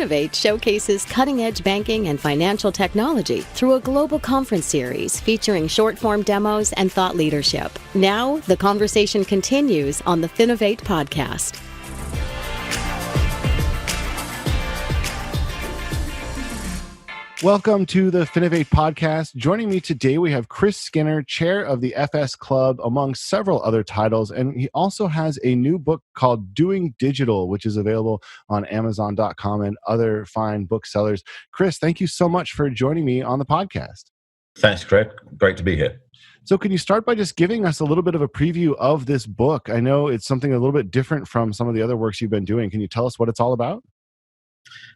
Finovate showcases cutting-edge banking and financial technology through a global conference series featuring short-form demos and thought leadership. Now, the conversation continues on the Finovate podcast. Welcome to the Finovate podcast. Joining me today, we have Chris Skinner, chair of the FS Club, among several other titles. And he also has a new book called Doing Digital, which is available on Amazon.com and other fine booksellers. Chris, thank you so much for joining me on the podcast. Thanks, Craig. Great to be here. So can you start by just giving us a little bit of a preview of this book? I know it's something a little bit different from some of the other works you've been doing. Can you tell us what it's all about?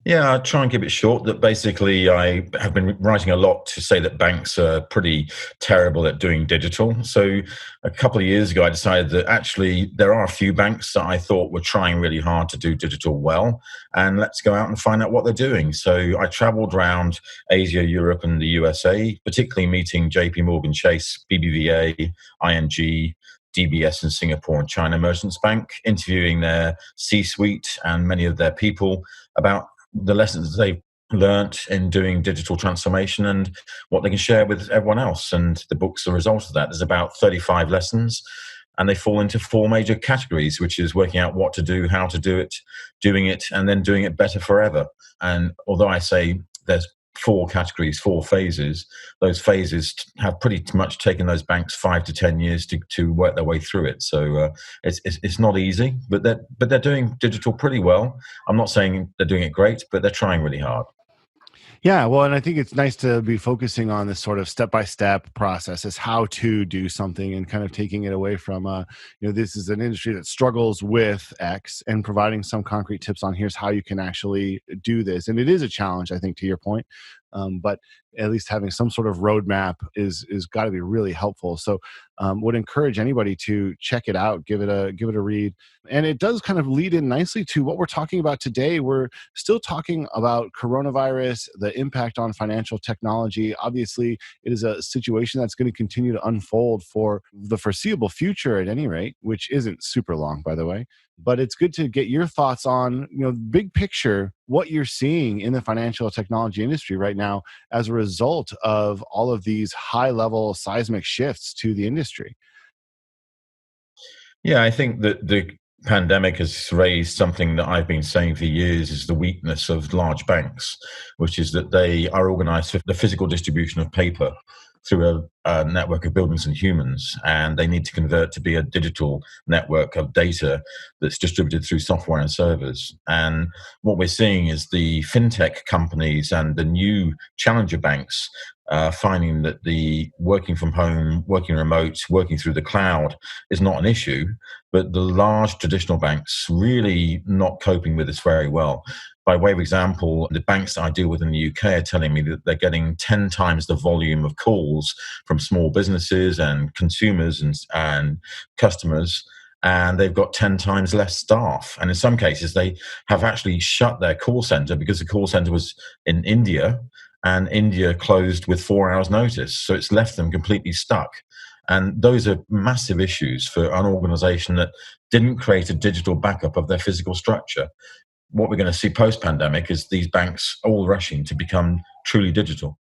Yeah, I'll try and keep it short. That basically, I have been writing a lot to say that banks are pretty terrible at doing digital. So a couple of years ago, I decided that actually there are a few banks that I thought were trying really hard to do digital well, and let's go out and find out what they're doing. So I traveled around Asia, Europe, and the USA, particularly meeting JP Morgan Chase, BBVA, ING, DBS in Singapore, and China Merchants Bank, interviewing their C-suite and many of their people about the lessons they've learnt in doing digital transformation and what they can share with everyone else. And the book's a result of that. There's about 35 lessons, and they fall into four major categories, which is working out what to do, how to do it, doing it, and then doing it better forever. And although I say there's four categories, four phases, those phases have pretty much taken those banks 5 to 10 years to work their way through it. So it's not easy, but they're doing digital pretty well. I'm not saying they're doing it great, but they're trying really hard. Yeah, well, and I think it's nice to be focusing on this sort of step-by-step process as how to do something and kind of taking it away from, this is an industry that struggles with X and providing some concrete tips on here's how you can actually do this. And it is a challenge, I think, to your point. But at least having some sort of roadmap is got to be really helpful. So would encourage anybody to check it out, give it a read. And it does kind of lead in nicely to what we're talking about today. We're still talking about coronavirus, the impact on financial technology. Obviously, it is a situation that's going to continue to unfold for the foreseeable future at any rate, which isn't super long, by the way. But it's good to get your thoughts on, big picture, what you're seeing in the financial technology industry right now as a result of all of these high-level seismic shifts to the industry. Yeah, I think that the pandemic has raised something that I've been saying for years is the weakness of large banks, which is that they are organized for the physical distribution of paper through a network of buildings and humans, and they need to convert to be a digital network of data that's distributed through software and servers. And what we're seeing is the fintech companies and the new challenger banks finding that the working from home, working remote, working through the cloud is not an issue, but the large traditional banks really not coping with this very well. By way of example, the banks that I deal with in the UK are telling me that they're getting 10 times the volume of calls from small businesses and consumers and customers, and they've got 10 times less staff. And in some cases, they have actually shut their call center because the call center was in India, and India closed with 4 hours notice. So it's left them completely stuck. And those are massive issues for an organization that didn't create a digital backup of their physical structure. What we're going to see post-pandemic is these banks all rushing to become truly digital.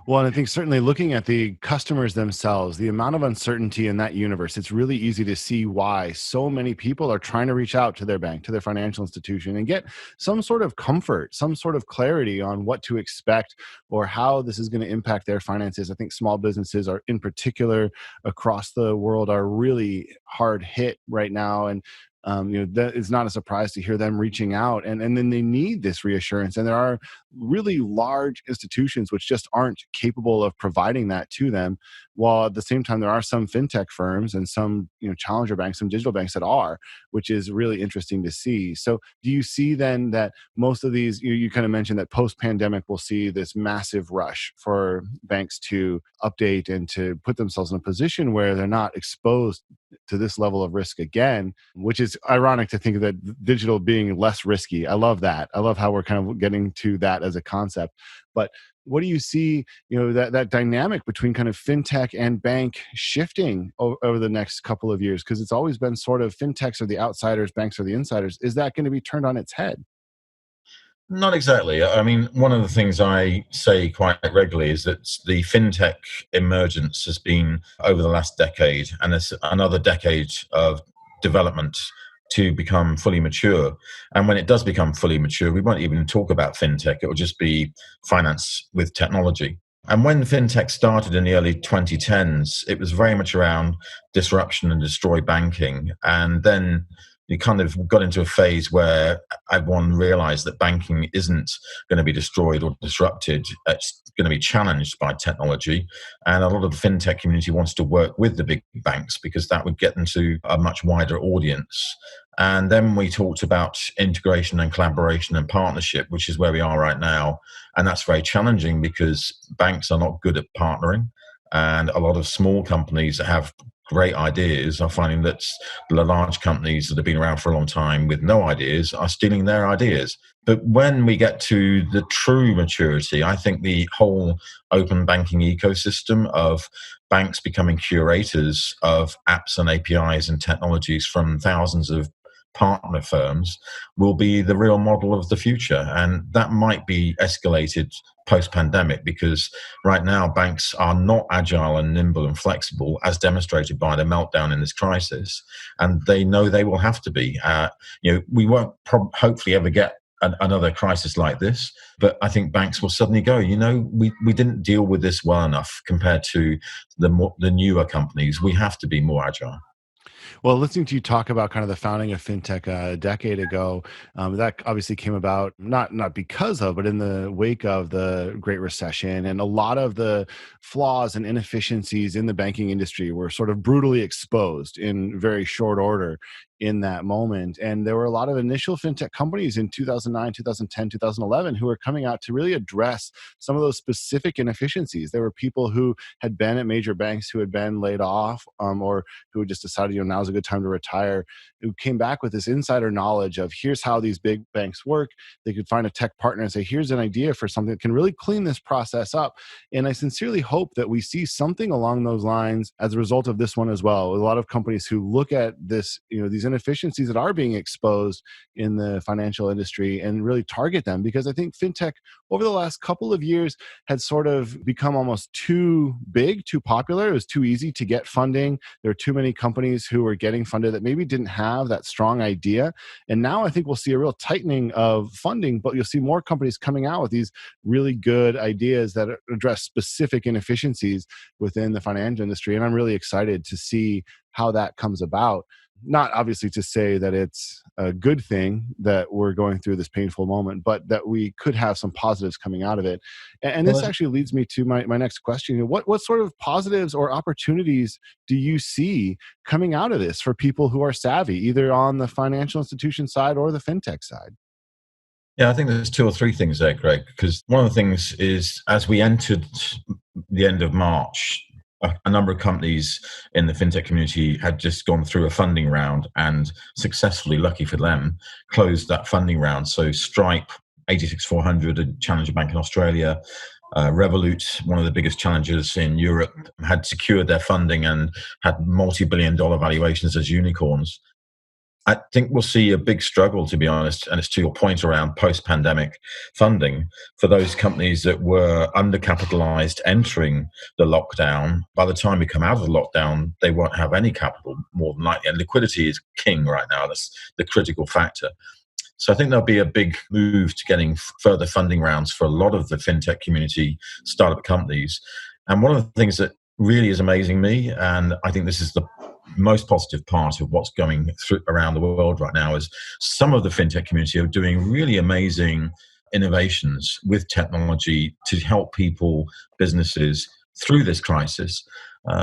Well, and I think certainly looking at the customers themselves, the amount of uncertainty in that universe, it's really easy to see why so many people are trying to reach out to their bank, to their financial institution, and get some sort of comfort, some sort of clarity on what to expect or how this is going to impact their finances. I think small businesses are, in particular, across the world, are really hard hit right now. And that is not a surprise to hear them reaching out, and then they need this reassurance. And there are really large institutions which just aren't capable of providing that to them, while at the same time there are some fintech firms and some challenger banks, some digital banks that are, which is really interesting to see. So do you see then that most of these, you kind of mentioned that post-pandemic we'll see this massive rush for banks to update and to put themselves in a position where they're not exposed to this level of risk again, which is ironic to think of that digital being less risky. I love that. I love how we're kind of getting to that as a concept. But what do you see, that dynamic between kind of fintech and bank shifting over the next couple of years? Because it's always been sort of fintechs are the outsiders, banks are the insiders. Is that going to be turned on its head? Not exactly. I mean, one of the things I say quite regularly is that the fintech emergence has been over the last decade, and there's another decade of development to become fully mature. And when it does become fully mature, we won't even talk about fintech. It will just be finance with technology. And when fintech started in the early 2010s, it was very much around disruption and destroy banking. And then you kind of got into a phase where everyone realized that banking isn't going to be destroyed or disrupted. It's going to be challenged by technology. And a lot of the fintech community wants to work with the big banks because that would get them to a much wider audience. And then we talked about integration and collaboration and partnership, which is where we are right now. And that's very challenging because banks are not good at partnering. And a lot of small companies that have great ideas are finding that the large companies that have been around for a long time with no ideas are stealing their ideas. But when we get to the true maturity, I think the whole open banking ecosystem of banks becoming curators of apps and APIs and technologies from thousands of partner firms will be the real model of the future. And that might be escalated post-pandemic because right now banks are not agile and nimble and flexible as demonstrated by the meltdown in this crisis. And they know they will have to be. We won't hopefully ever get another crisis like this, but I think banks will suddenly go, we didn't deal with this well enough compared to the newer companies. We have to be more agile. Well, listening to you talk about kind of the founding of fintech a decade ago, that obviously came about not because of, but in the wake of the Great Recession, and a lot of the flaws and inefficiencies in the banking industry were sort of brutally exposed in very short order in that moment. And there were a lot of initial fintech companies in 2009, 2010, 2011 who were coming out to really address some of those specific inefficiencies. There were people who had been at major banks who had been laid off, or who had just decided, now's a good time to retire, who came back with this insider knowledge of here's how these big banks work. They could find a tech partner and say, here's an idea for something that can really clean this process up. And I sincerely hope that we see something along those lines as a result of this one as well. A lot of companies who look at this, these inefficiencies that are being exposed in the financial industry and really target them, because I think fintech over the last couple of years had sort of become almost too big, too popular. It was too easy to get funding. There were too many companies who were getting funded that maybe didn't have that strong idea. And now I think we'll see a real tightening of funding, but you'll see more companies coming out with these really good ideas that address specific inefficiencies within the financial industry. And I'm really excited to see how that comes about. Not obviously to say that it's a good thing that we're going through this painful moment, but that we could have some positives coming out of it. And this actually leads me to my next question. What sort of positives or opportunities do you see coming out of this for people who are savvy, either on the financial institution side or the fintech side? Yeah, I think there's two or three things there, Greg, because one of the things is as we entered the end of March, a number of companies in the fintech community had just gone through a funding round and successfully, lucky for them, closed that funding round. So Stripe, 86400, a challenger bank in Australia, Revolut, one of the biggest challengers in Europe, had secured their funding and had multi-billion-dollar valuations as unicorns. I think we'll see a big struggle, to be honest, and it's to your point around post-pandemic funding for those companies that were undercapitalized entering the lockdown. By the time we come out of the lockdown, they won't have any capital, more than likely, and liquidity is king right now. That's the critical factor. So I think there'll be a big move to getting further funding rounds for a lot of the fintech community, startup companies. And one of the things that really is amazing me, and I think this is the most positive part of what's going through around the world right now, is some of the fintech community are doing really amazing innovations with technology to help people, businesses through this crisis.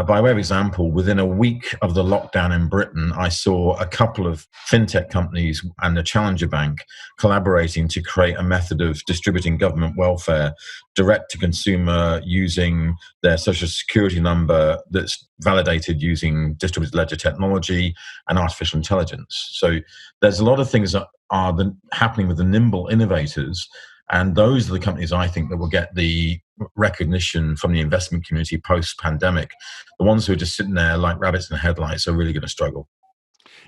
By way of example, within a week of the lockdown in Britain, I saw a couple of fintech companies and the challenger bank collaborating to create a method of distributing government welfare direct to consumer using their social security number that's validated using distributed ledger technology and artificial intelligence. So there's a lot of things that are happening with the nimble innovators. And those are the companies I think that will get the recognition from the investment community post-pandemic. The ones who are just sitting there like rabbits in headlights are really going to struggle.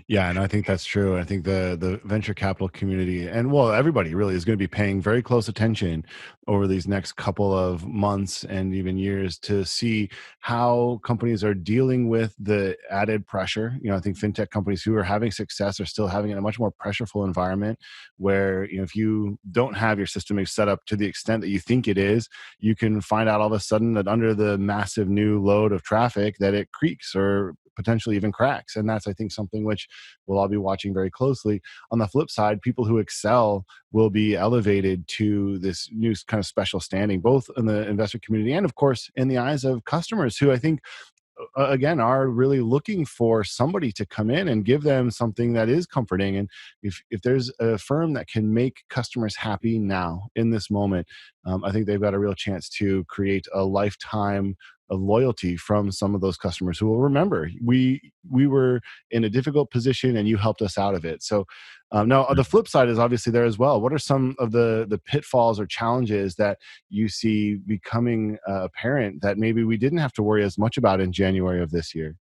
Yeah, and I think that's true. I think the venture capital community and well, everybody really is going to be paying very close attention over these next couple of months and even years to see how companies are dealing with the added pressure. I think fintech companies who are having success are still having it in a much more pressureful environment where, if you don't have your system set up to the extent that you think it is, you can find out all of a sudden that under the massive new load of traffic that it creaks or potentially even cracks. And that's, I think, something which we'll all be watching very closely. On the flip side, people who excel will be elevated to this new kind of special standing, both in the investor community and, of course, in the eyes of customers who I think again are really looking for somebody to come in and give them something that is comforting. And if there's a firm that can make customers happy now in this moment, I think they've got a real chance to create a lifetime of loyalty from some of those customers who will remember we were in a difficult position and you helped us out of it. So now the flip side is obviously there as well. What are some of the pitfalls or challenges that you see becoming apparent that maybe we didn't have to worry as much about in January of this year?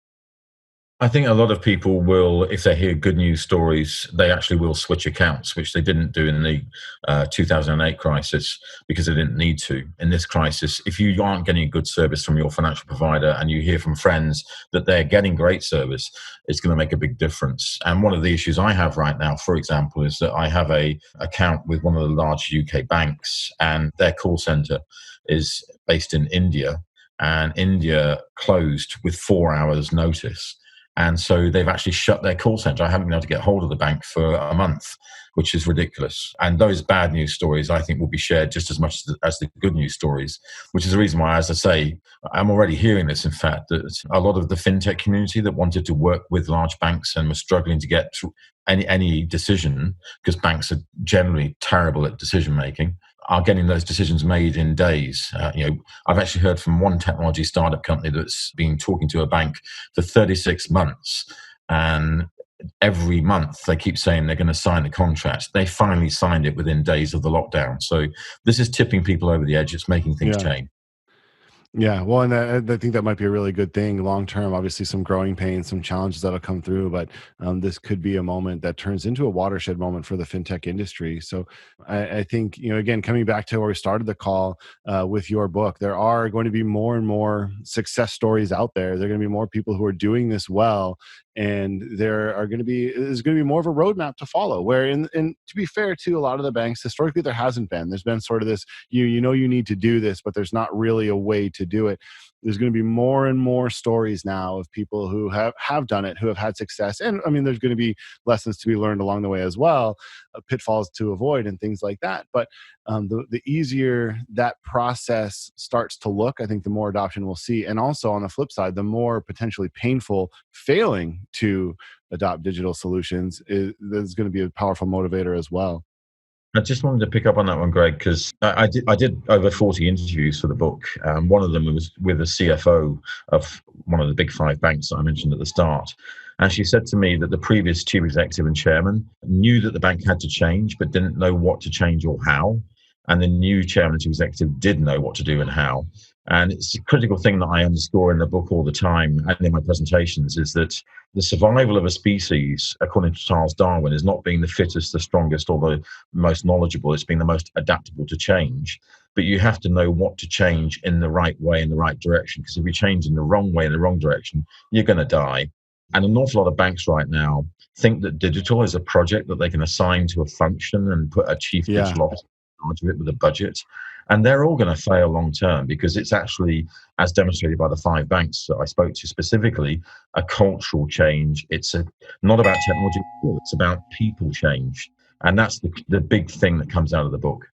I think a lot of people will, if they hear good news stories, they actually will switch accounts, which they didn't do in the 2008 crisis because they didn't need to. In this crisis, if you aren't getting good service from your financial provider and you hear from friends that they're getting great service, it's going to make a big difference. And one of the issues I have right now, for example, is that I have a account with one of the large UK banks, and their call center is based in India, and India closed with 4 hours notice. And so they've actually shut their call center. I haven't been able to get hold of the bank for a month, which is ridiculous. And those bad news stories, I think, will be shared just as much as the good news stories, which is the reason why, as I say, I'm already hearing this, in fact, that a lot of the fintech community that wanted to work with large banks and was struggling to get through any decision, because banks are generally terrible at decision making, are getting those decisions made in days. I've actually heard from one technology startup company that's been talking to a bank for 36 months, and every month they keep saying they're going to sign the contract. They finally signed it within days of the lockdown. So this is tipping people over the edge. It's making things Yeah. change. Yeah, well, and I think that might be a really good thing long term. Obviously, some growing pains, some challenges that'll come through, but this could be a moment that turns into a watershed moment for the fintech industry. So, I think again, coming back to where we started the call with your book, there are going to be more and more success stories out there. There are going to be more people who are doing this well, and there's going to be more of a roadmap to follow. Where, and to be fair to a lot of the banks, historically there hasn't been. There's been sort of this you need to do this, but there's not really a way to do it. There's going to be more and more stories now of people who have done it, who have had success. And I mean, there's going to be lessons to be learned along the way as well, pitfalls to avoid and things like that. But the easier that process starts to look, I think the more adoption we'll see. And also on the flip side, the more potentially painful failing to adopt digital solutions is going to be a powerful motivator as well. I just wanted to pick up on that one, Greg, because I did over 40 interviews for the book. One of them was with the CFO of one of the big 5 banks that I mentioned at the start. And she said to me that the previous chief executive and chairman knew that the bank had to change, but didn't know what to change or how. And the new chairman and chief executive did know what to do and how. And it's a critical thing that I underscore in the book all the time and in my presentations is that the survival of a species, according to Charles Darwin, is not being the fittest, the strongest, or the most knowledgeable. It's being the most adaptable to change. But you have to know what to change in the right way, in the right direction. Because if you change in the wrong way, in the wrong direction, you're going to die. And an awful lot of banks right now think that digital is a project that they can assign to a function and put a chief digital officer in charge of it with a budget. And they're all going to fail long term because it's actually, as demonstrated by the 5 banks that I spoke to specifically, a cultural change. It's not about technology, it's about people change. And that's the big thing that comes out of the book.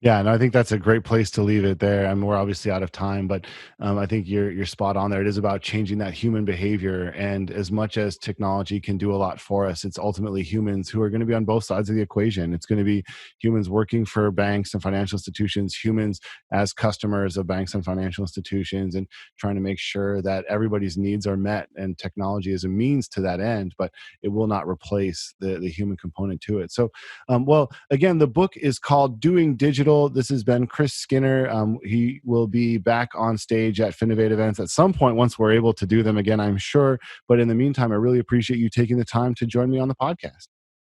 Yeah, and I think that's a great place to leave it there. I mean, we're obviously out of time, but I think you're spot on there. It is about changing that human behavior, and as much as technology can do a lot for us, it's ultimately humans who are going to be on both sides of the equation. It's going to be humans working for banks and financial institutions, humans as customers of banks and financial institutions, and trying to make sure that everybody's needs are met. And technology is a means to that end, but it will not replace the human component to it. So, well, again, the book is called "Doing Digital Michael. This has been Chris Skinner. He will be back on stage at Finovate events at some point once we're able to do them again, I'm sure. But in the meantime, I really appreciate you taking the time to join me on the podcast.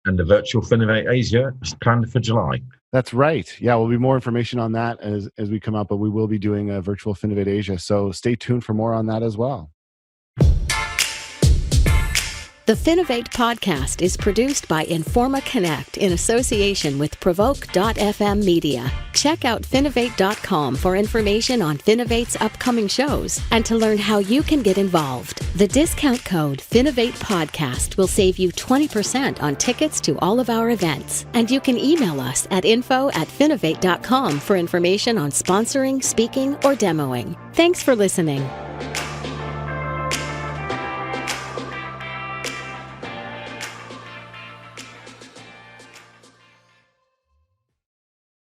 And the virtual Finovate Asia is planned for July. That's right. Yeah, there'll be more information on that as we come out, but we will be doing a virtual Finovate Asia. So stay tuned for more on that as well. The Finovate podcast is produced by Informa Connect in association with Provoke.fm Media. Check out Finovate.com for information on Finovate's upcoming shows and to learn how you can get involved. The discount code Finovate Podcast will save you 20% on tickets to all of our events. And you can email us at info@finovate.com for information on sponsoring, speaking, or demoing. Thanks for listening.